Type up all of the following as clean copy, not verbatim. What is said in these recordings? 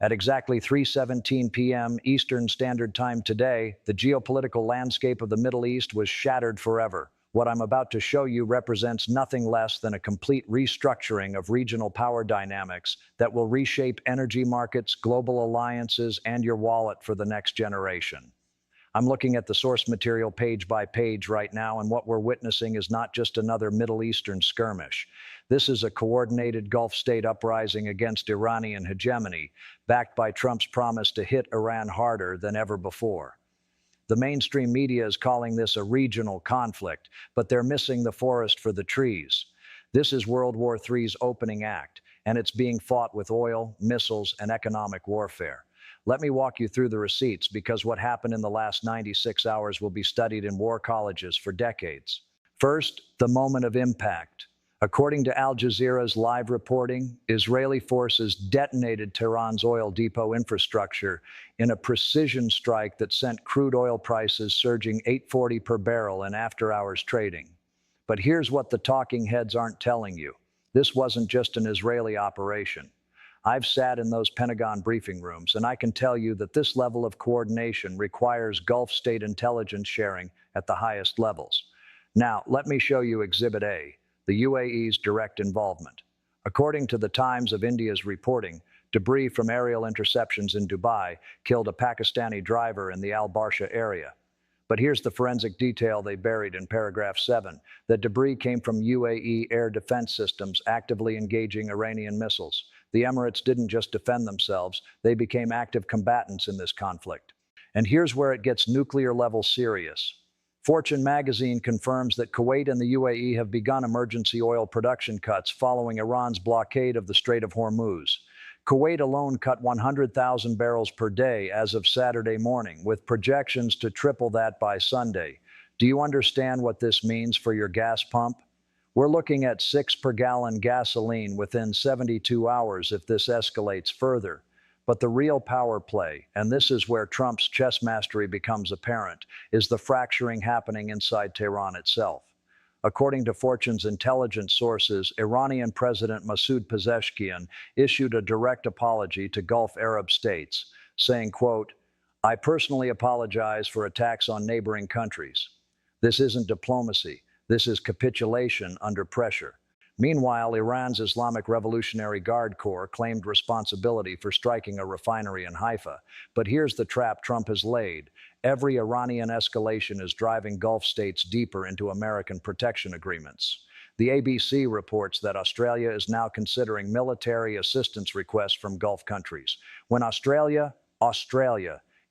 At exactly 3:17 p.m. Eastern Standard Time today, the geopolitical landscape of the Middle East was shattered forever. What I'm about to show you represents nothing less than a complete restructuring of regional power dynamics that will reshape energy markets, global alliances, and your wallet for the next generation. I'm looking at the source material page by page right now, and what we're witnessing is not just another Middle Eastern skirmish. This is a coordinated Gulf state uprising against Iranian hegemony, backed by Trump's promise to hit Iran harder than ever before. The mainstream media is calling this a regional conflict, but they're missing the forest for the trees. This is World War III's opening act, and it's being fought with oil, missiles, and economic warfare. Let me walk you through the receipts, because what happened in the last 96 hours will be studied in war colleges for decades. First, the moment of impact. According to Al Jazeera's live reporting, Israeli forces detonated Tehran's oil depot infrastructure in a precision strike that sent crude oil prices surging $8.40 per barrel in after-hours trading. But here's what the talking heads aren't telling you. This wasn't just an Israeli operation. I've sat in those Pentagon briefing rooms, and I can tell you that this level of coordination requires Gulf state intelligence sharing at the highest levels. Now, let me show you Exhibit A, the UAE's direct involvement. According to the Times of India's reporting, debris from aerial interceptions in Dubai killed a Pakistani driver in the Barsha area. But here's the forensic detail they buried in paragraph 7. The debris came from UAE air defense systems actively engaging Iranian missiles. The Emirates didn't just defend themselves, they became active combatants in this conflict. And here's where it gets nuclear-level serious. Fortune magazine confirms that Kuwait and the UAE have begun emergency oil production cuts following Iran's blockade of the Strait of Hormuz. Kuwait alone cut 100,000 barrels per day as of Saturday morning, with projections to triple that by Sunday. Do you understand what this means for your gas pump? We're looking at 6 per gallon gasoline within 72 hours if this escalates further. But the real power play, and this is where Trump's chess mastery becomes apparent, is the fracturing happening inside Tehran itself. According to Fortune's intelligence sources, Iranian President Masoud Pezeshkian issued a direct apology to Gulf Arab states, saying, quote, "I personally apologize for attacks on neighboring countries. This isn't diplomacy. This is capitulation under pressure." Meanwhile, Iran's Islamic Revolutionary Guard Corps claimed responsibility for striking a refinery in Haifa. But here's the trap Trump has laid. Every Iranian escalation is driving Gulf states deeper into American protection agreements. The ABC reports that Australia is now considering military assistance requests from Gulf countries. When Australia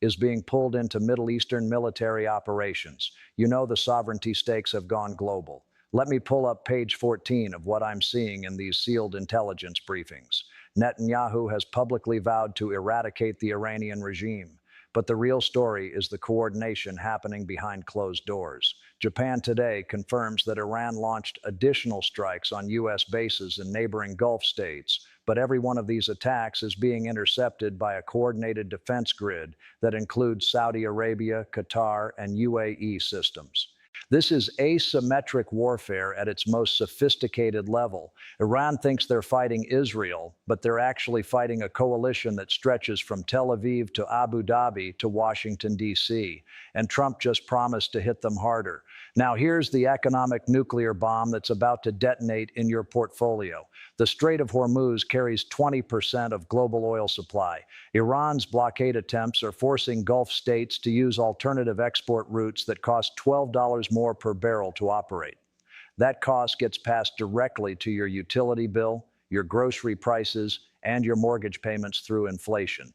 is being pulled into Middle Eastern military operations, you know the sovereignty stakes have gone global. Let me pull up page 14 of what I'm seeing in these sealed intelligence briefings. Netanyahu has publicly vowed to eradicate the Iranian regime. But the real story is the coordination happening behind closed doors. Japan today confirms that Iran launched additional strikes on U.S. bases in neighboring Gulf states, but every one of these attacks is being intercepted by a coordinated defense grid that includes Saudi Arabia, Qatar, and UAE systems. This is asymmetric warfare at its most sophisticated level. Iran thinks they're fighting Israel, but they're actually fighting a coalition that stretches from Tel Aviv to Abu Dhabi to Washington, D.C., and Trump just promised to hit them harder. Now here's the economic nuclear bomb that's about to detonate in your portfolio. The Strait of Hormuz carries 20% of global oil supply. Iran's blockade attempts are forcing Gulf states to use alternative export routes that cost $12 more per barrel to operate. That cost gets passed directly to your utility bill, your grocery prices, and your mortgage payments through inflation.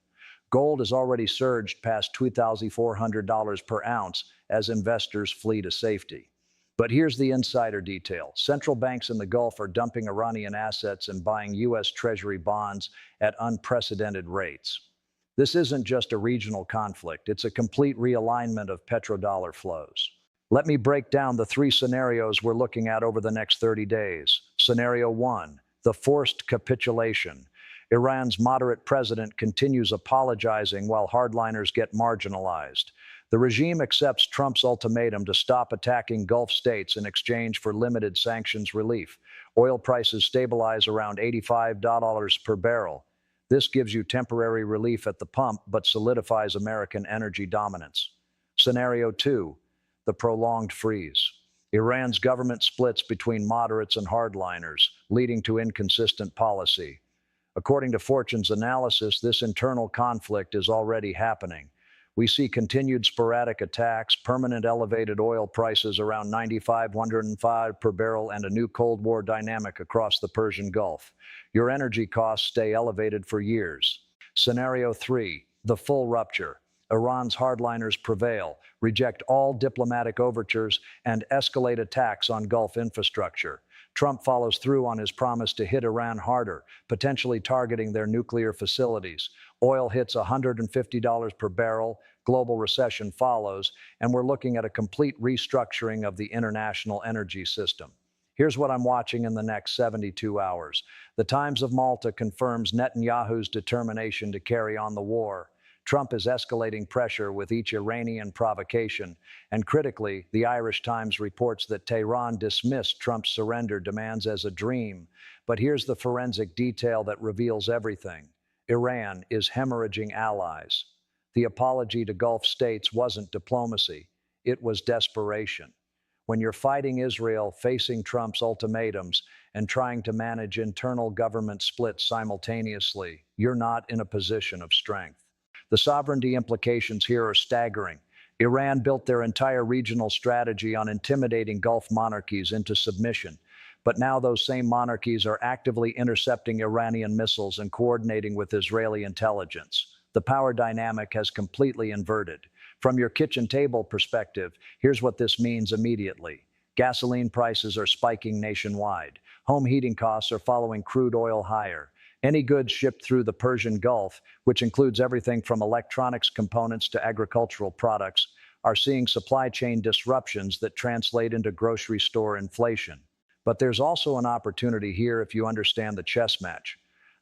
Gold has already surged past $2,400 per ounce as investors flee to safety. But here's the insider detail. Central banks in the Gulf are dumping Iranian assets and buying U.S. Treasury bonds at unprecedented rates. This isn't just a regional conflict, it's a complete realignment of petrodollar flows. Let me break down the 3 scenarios we're looking at over the next 30 days. Scenario 1, the forced capitulation. Iran's moderate president continues apologizing while hardliners get marginalized. The regime accepts Trump's ultimatum to stop attacking Gulf states in exchange for limited sanctions relief. Oil prices stabilize around $85 per barrel. This gives you temporary relief at the pump, but solidifies American energy dominance. Scenario 2, the prolonged freeze. Iran's government splits between moderates and hardliners, leading to inconsistent policy. According to Fortune's analysis, this internal conflict is already happening. We see continued sporadic attacks, permanent elevated oil prices around 95 per barrel, and a new Cold War dynamic across the Persian Gulf. Your energy costs stay elevated for years. Scenario 3, the full rupture. Iran's hardliners prevail, reject all diplomatic overtures, and escalate attacks on Gulf infrastructure. Trump follows through on his promise to hit Iran harder, potentially targeting their nuclear facilities. Oil hits $150 per barrel, global recession follows, and we're looking at a complete restructuring of the international energy system. Here's what I'm watching in the next 72 hours. The Times of Malta confirms Netanyahu's determination to carry on the war. Trump is escalating pressure with each Iranian provocation, and critically, the Irish Times reports that Tehran dismissed Trump's surrender demands as a dream. But here's the forensic detail that reveals everything. Iran is hemorrhaging allies. The apology to Gulf states wasn't diplomacy, it was desperation. When you're fighting Israel, facing Trump's ultimatums, and trying to manage internal government splits simultaneously, you're not in a position of strength. The sovereignty implications here are staggering. Iran built their entire regional strategy on intimidating Gulf monarchies into submission. But now those same monarchies are actively intercepting Iranian missiles and coordinating with Israeli intelligence. The power dynamic has completely inverted. From your kitchen table perspective, here's what this means immediately. Gasoline prices are spiking nationwide. Home heating costs are following crude oil higher. Any goods shipped through the Persian Gulf, which includes everything from electronics components to agricultural products, are seeing supply chain disruptions that translate into grocery store inflation. But there's also an opportunity here if you understand the chess match.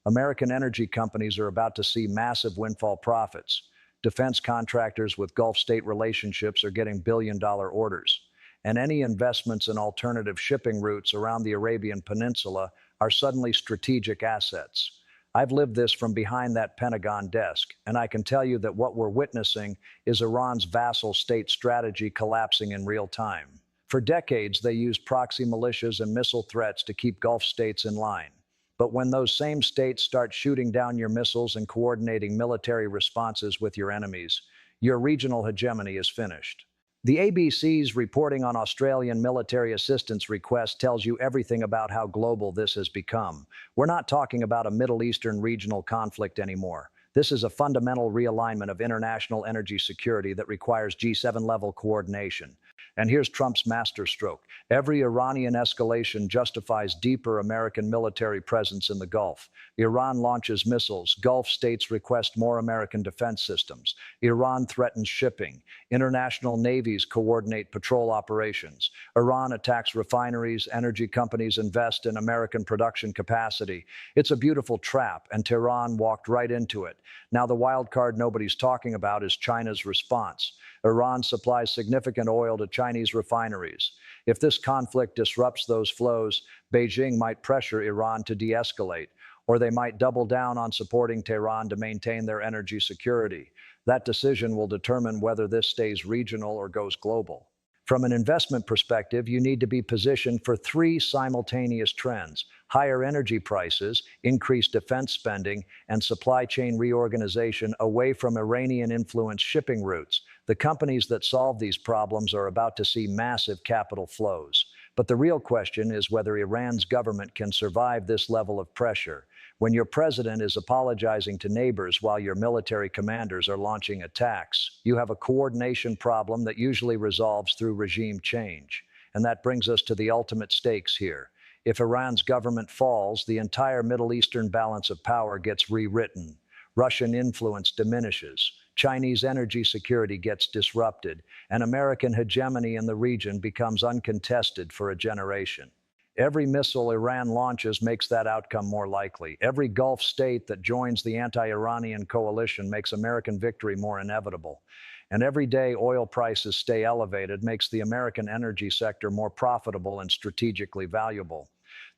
American energy companies are about to see massive windfall profits. Defense contractors with Gulf state relationships are getting billion-dollar orders. And any investments in alternative shipping routes around the Arabian Peninsula are suddenly strategic assets. I've lived this from behind that Pentagon desk, and I can tell you that what we're witnessing is Iran's vassal state strategy collapsing in real time. For decades, they used proxy militias and missile threats to keep Gulf states in line. But when those same states start shooting down your missiles and coordinating military responses with your enemies, your regional hegemony is finished. The ABC's reporting on Australian military assistance requests tells you everything about how global this has become. We're not talking about a Middle Eastern regional conflict anymore. This is a fundamental realignment of international energy security that requires G7-level coordination. And here's Trump's masterstroke. Every Iranian escalation justifies deeper American military presence in the Gulf. Iran launches missiles. Gulf states request more American defense systems. Iran threatens shipping. International navies coordinate patrol operations. Iran attacks refineries. Energy companies invest in American production capacity. It's a beautiful trap, and Tehran walked right into it. Now the wild card nobody's talking about is China's response. Iran supplies significant oil to Chinese refineries. If this conflict disrupts those flows, Beijing might pressure Iran to de-escalate, or they might double down on supporting Tehran to maintain their energy security. That decision will determine whether this stays regional or goes global. From an investment perspective, you need to be positioned for three simultaneous trends: higher energy prices, increased defense spending, and supply chain reorganization away from Iranian-influenced shipping routes. The companies that solve these problems are about to see massive capital flows. But the real question is whether Iran's government can survive this level of pressure. When your president is apologizing to neighbors while your military commanders are launching attacks, you have a coordination problem that usually resolves through regime change. And that brings us to the ultimate stakes here. If Iran's government falls, the entire Middle Eastern balance of power gets rewritten. Russian influence diminishes. Chinese energy security gets disrupted, and American hegemony in the region becomes uncontested for a generation. Every missile Iran launches makes that outcome more likely. Every Gulf state that joins the anti-Iranian coalition makes American victory more inevitable. And every day oil prices stay elevated makes the American energy sector more profitable and strategically valuable.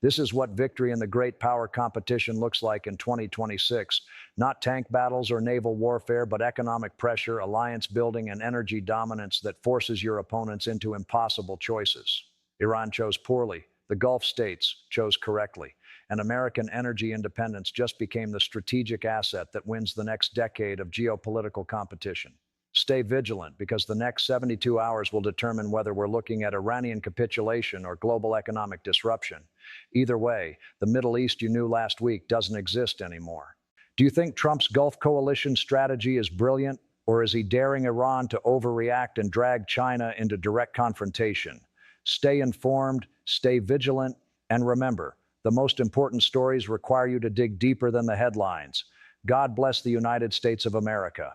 This is what victory in the great power competition looks like in 2026. Not tank battles or naval warfare, but economic pressure, alliance building, and energy dominance that forces your opponents into impossible choices. Iran chose poorly. The Gulf states chose correctly. And American energy independence just became the strategic asset that wins the next decade of geopolitical competition. Stay vigilant, because the next 72 hours will determine whether we're looking at Iranian capitulation or global economic disruption. Either way, the Middle East you knew last week doesn't exist anymore. Do you think Trump's Gulf coalition strategy is brilliant, or is he daring Iran to overreact and drag China into direct confrontation? Stay informed, stay vigilant, and remember, the most important stories require you to dig deeper than the headlines. God bless the United States of America.